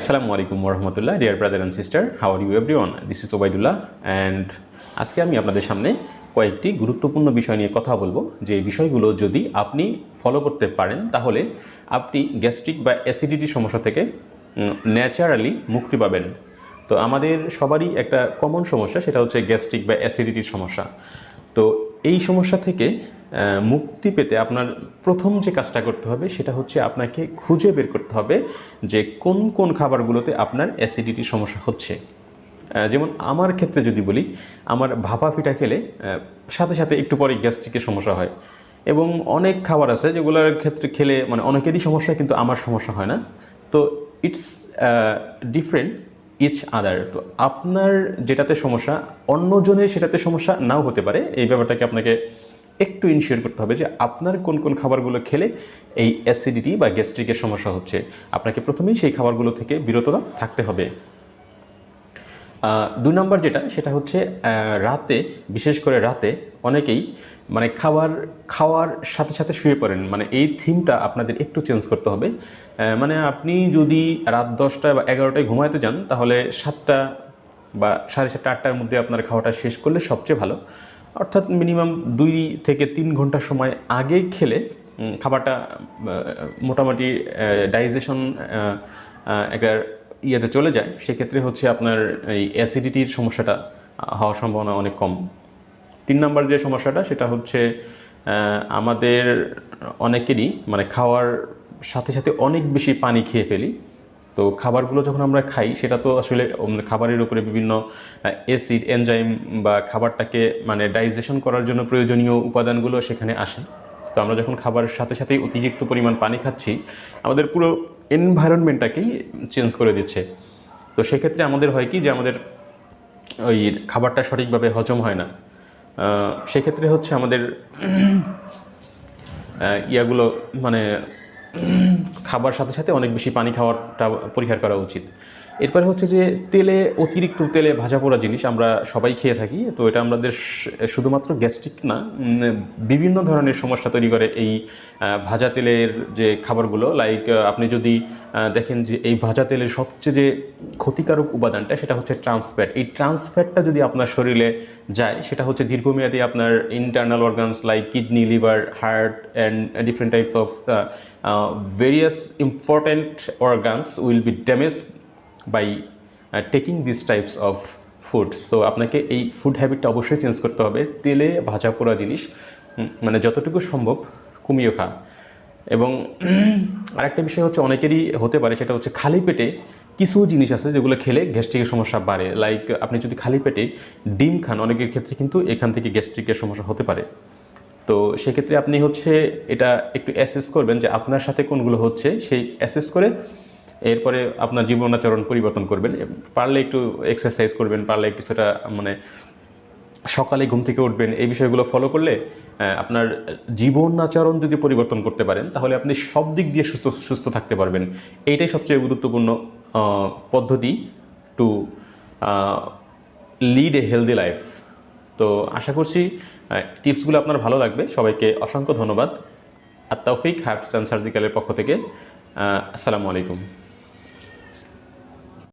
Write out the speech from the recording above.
আসসালামু আলাইকুম ওরহমতুল্লাহ, dear brother and sister, how are you everyone. This is Obaidullah and আজকে আমি আপনাদের সামনে কয়েকটি গুরুত্বপূর্ণ বিষয় নিয়ে কথা বলবো। যে বিষয়গুলো যদি আপনি ফলো করতে পারেন তাহলে আপনি গ্যাস্ট্রিক বা অ্যাসিডিটির সমস্যা থেকে ন্যাচারালি মুক্তি পাবেন। তো আমাদের সবারই একটা কমন সমস্যা, সেটা হচ্ছে গ্যাস্ট্রিক বা অ্যাসিডিটির সমস্যা। তো এই সমস্যা থেকে মুক্তি পেতে আপনার প্রথম যে কাজটা করতে হবে সেটা হচ্ছে আপনাকে খুঁজে বের করতে হবে যে কোন কোন খাবারগুলোতে আপনার অ্যাসিডিটির সমস্যা হচ্ছে। যেমন আমার ক্ষেত্রে যদি বলি, আমার ভাপা পিঠা খেলে সাথে সাথে একটু পরে গ্যাস্ট্রিকের সমস্যা হয়, এবং অনেক খাবার আছে যেগুলোর ক্ষেত্রে খেলে মানে অনেকেরই সমস্যা, কিন্তু আমার সমস্যা হয় না। তো ইটস ডিফারেন্ট ইচ আদার। তো আপনার যেটাতে সমস্যা অন্যজনের সেটাতে সমস্যা নাও হতে পারে। এই ব্যাপারটাকে আপনাকে একটু ইনশিওর করতে হবে যে আপনার কোন কোন খাবারগুলো খেলে এই অ্যাসিডিটি বা গ্যাস্ট্রিকের সমস্যা হচ্ছে। আপনাকে প্রথমেই সেই খাবারগুলো থেকে বিরত থাকতে হবে। 2 নম্বর সেটা হচ্ছে রাতে, বিশেষ করে রাতে অনেকেই মানে খাওয়ার সাথে সাথে শুয়ে পড়েন। মানে এই থিমটা আপনাদের একটু চেঞ্জ করতে হবে। মানে আপনি যদি রাত 10টা বা 11টায় ঘুমাইতে যান, তাহলে 7টা বা 7:30 8টার মধ্যে আপনার খাওয়াটা শেষ করলে সবচেয়ে ভালো। অর্থাৎ মিনিমাম 2 থেকে 3 ঘন্টার সময় আগে খেলে খাবারটা মোটামুটি ডাইজেশন একটা ইয়েতে চলে যায়। সেক্ষেত্রে হচ্ছে আপনার এই অ্যাসিডিটির সমস্যাটা হওয়ার সম্ভাবনা অনেক কম। 3 নম্বর যে সমস্যাটা সেটা হচ্ছে আমাদের অনেকেরই মানে খাওয়ার সাথে সাথে অনেক বেশি পানি খেয়ে ফেলি। তো খাবারগুলো যখন আমরা খাই সেটা তো আসলে খাবারের উপরে বিভিন্ন অ্যাসিড এনজাইম বা খাবারটাকে মানে ডাইজেশন করার জন্য প্রয়োজনীয় উপাদানগুলো সেখানে আসে। তো আমরা যখন খাবারের সাথে সাথেই অতিরিক্ত পরিমাণ পানি খাচ্ছি, আমাদের পুরো এনভায়রনমেন্টটাকেই চেঞ্জ করে দিচ্ছে। তো সেক্ষেত্রে আমাদের হয় কি যে আমাদের ওই খাবারটা সঠিকভাবে হজম হয় না। সেক্ষেত্রে হচ্ছে আমাদের ইয়াগুলো মানে খাবার সাথে সাথে অনেক বেশি পানি খাওয়াটা পরিহার করা উচিত। এরপরে হচ্ছে যে অতিরিক্ত তেলে ভাজা পোড়া জিনিস আমরা সবাই খেয়ে থাকি। তো এটা আমাদের শুধুমাত্র গ্যাস্ট্রিক না, বিভিন্ন ধরনের সমস্যা তৈরি করে এই ভাজা তেলের যে খাবারগুলো। লাইক আপনি যদি দেখেন যে এই ভাজা তেলের সবচেয়ে যে ক্ষতিকারক উপাদানটা সেটা হচ্ছে ট্রান্সফ্যাট। এই ট্রান্সফ্যাটটা যদি আপনার শরীরে যায়, সেটা হচ্ছে দীর্ঘমেয়াদী আপনার internal organs like kidney, liver, heart and different types of various important organs will be damaged by taking these types of food. So আপনাকে এই ফুড হ্যাবিটটা অবশ্যই চেঞ্জ করতে হবে। তেলে ভাজা পোড়া জিনিস মানে যতটুকু সম্ভব কমিয়ে খা। এবং আরেকটা বিষয় হচ্ছে অনেকেরই হতে পারে, সেটা হচ্ছে খালি পেটে কিছু জিনিস আছে যেগুলো খেলে গ্যাস্ট্রিকের সমস্যা বাড়ে। লাইক আপনি যদি খালি পেটে ডিম খান, অনেকের ক্ষেত্রে কিন্তু এখান থেকে গ্যাস্ট্রিকের সমস্যা হতে পারে। তো সেক্ষেত্রে আপনি হচ্ছে এটা একটু অ্যাসেস করবেন যে আপনার সাথে কোনগুলো হচ্ছে, সেই অ্যাসেস করে এরপরে আপনার জীবনাচরণ পরিবর্তন করবেন। পারলে একটু এক্সারসাইজ করবেন, পারলে কিছুটা মানে সকালে ঘুম থেকে উঠবেন। এই বিষয়গুলো ফলো করলে আপনার জীবনাচরণ যদি পরিবর্তন করতে পারেন, তাহলে আপনি সব দিক দিয়ে সুস্থ থাকতে পারবেন। এইটাই সবচেয়ে গুরুত্বপূর্ণ পদ্ধতি to lead a healthy life. তো আশা করছি টিপসগুলো আপনার ভালো লাগবে। সবাইকে অসংখ্য ধন্যবাদ। আত তাওফিক হার্বস অ্যান্ড সার্জিক্যালের পক্ষ থেকে। আসসালামু আলাইকুম।